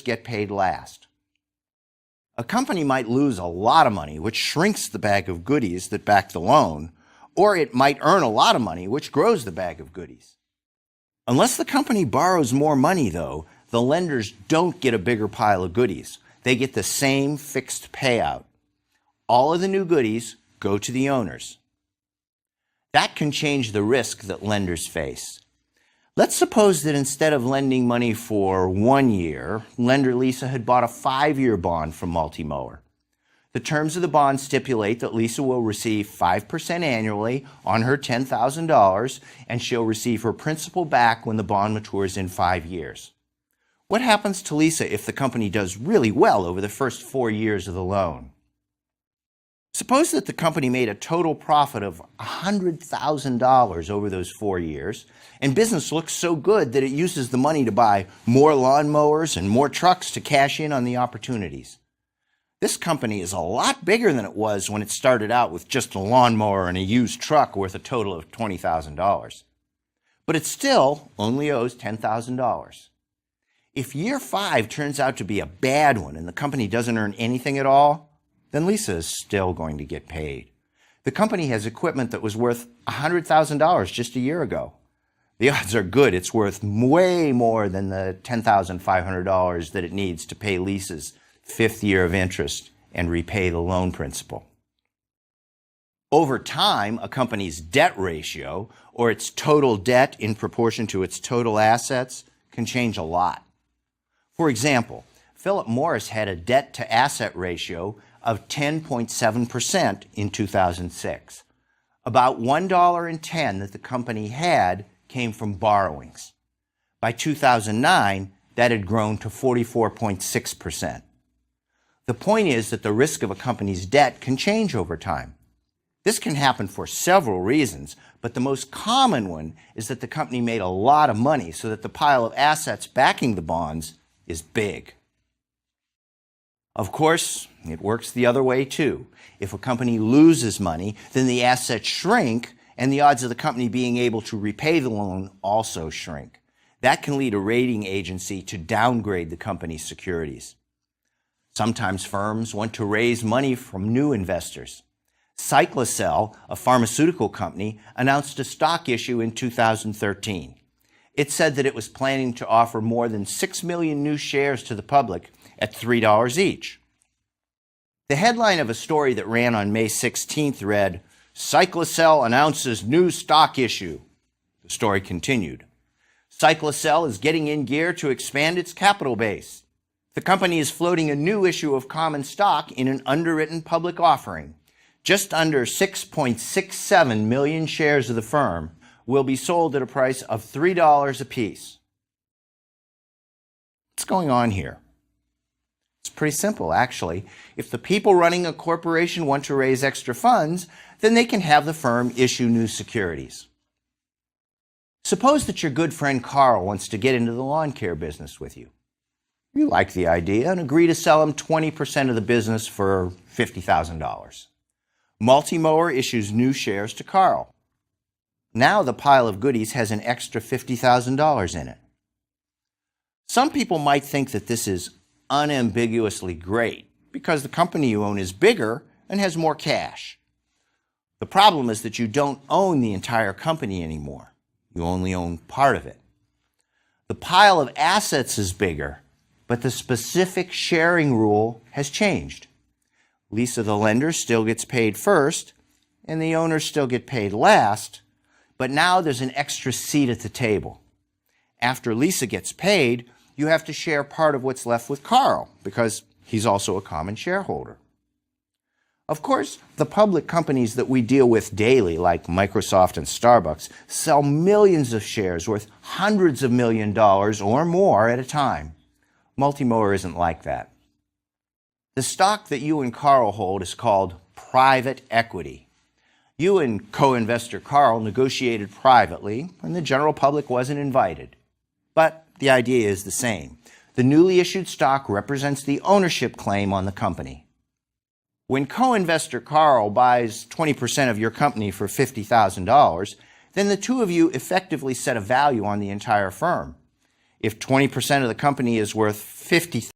get paid last. A company might lose a lot of money, which shrinks the bag of goodies that back the loan, or it might earn a lot of money, which grows the bag of goodies. Unless the company borrows more money, though, the lenders don't get a bigger pile of goodies. They get the same fixed payout. All of the new goodies go to the owners. That can change the risk that lenders face. Let's suppose that instead of lending money for 1 year, lender Lisa had bought a 5-year bond from Multimower. The terms of the bond stipulate that Lisa will receive 5% annually on her $10,000, and she'll receive her principal back when the bond matures in 5 years. What happens to Lisa if the company does really well over the first 4 years of the loan? Suppose that the company made a total profit of $100,000 over those 4 years, and business looks so good that it uses the money to buy more lawnmowers and more trucks to cash in on the opportunities. This company is a lot bigger than it was when it started out with just a lawnmower and a used truck worth a total of $20,000. But it still only owes $10,000. If year 5 turns out to be a bad one and the company doesn't earn anything at all, then Lisa is still going to get paid. The company has equipment that was worth $100,000 just a year ago. The odds are good it's worth way more than the $10,500 that it needs to pay Lisa's 5th year of interest and repay the loan principal. Over time, a company's debt ratio, or its total debt in proportion to its total assets, can change a lot. For example, Philip Morris had a debt-to-asset ratio of 10.7% in 2006. About $1.10 that the company had came from borrowings. By 2009, that had grown to 44.6%. The point is that the risk of a company's debt can change over time. This can happen for several reasons, but the most common one is that the company made a lot of money so that the pile of assets backing the bonds is big. Of course, it works the other way too. If a company loses money, then the assets shrink, and the odds of the company being able to repay the loan also shrink. That can lead a rating agency to downgrade the company's securities. Sometimes firms want to raise money from new investors. Cyclacel, a pharmaceutical company, announced a stock issue in 2013. It said that it was planning to offer more than 6 million new shares to the public at $3 each. The headline of a story that ran on May 16th read, "Cyclacel announces new stock issue." The story continued. Cyclacel is getting in gear to expand its capital base. The company is floating a new issue of common stock in an underwritten public offering. Just under 6.67 million shares of the firm will be sold at a price of $3 apiece. What's going on here? It's pretty simple, actually. If the people running a corporation want to raise extra funds, then they can have the firm issue new securities. Suppose that your good friend Carl wants to get into the lawn care business with you. You like the idea and agree to sell him 20% of the business for $50,000. Multimower issues new shares to Carl. Now the pile of goodies has an extra $50,000 in it. Some people might think that this is unambiguously great because the company you own is bigger and has more cash. The problem is that you don't own the entire company anymore. You only own part of it. The pile of assets is bigger, but the specific sharing rule has changed. Lisa, the lender, still gets paid first, and the owners still get paid last, but now there's an extra seat at the table. After Lisa gets paid, you have to share part of what's left with Carl, because he's also a common shareholder. Of course, the public companies that we deal with daily, like Microsoft and Starbucks, sell millions of shares worth hundreds of million dollars or more at a time. Multimower isn't like that. The stock that you and Carl hold is called private equity. You and co-investor Carl negotiated privately, and the general public wasn't invited. But the idea is the same. The newly issued stock represents the ownership claim on the company. When co-investor Carl buys 20% of your company for $50,000, then the two of you effectively set a value on the entire firm. If 20% of the company is worth 50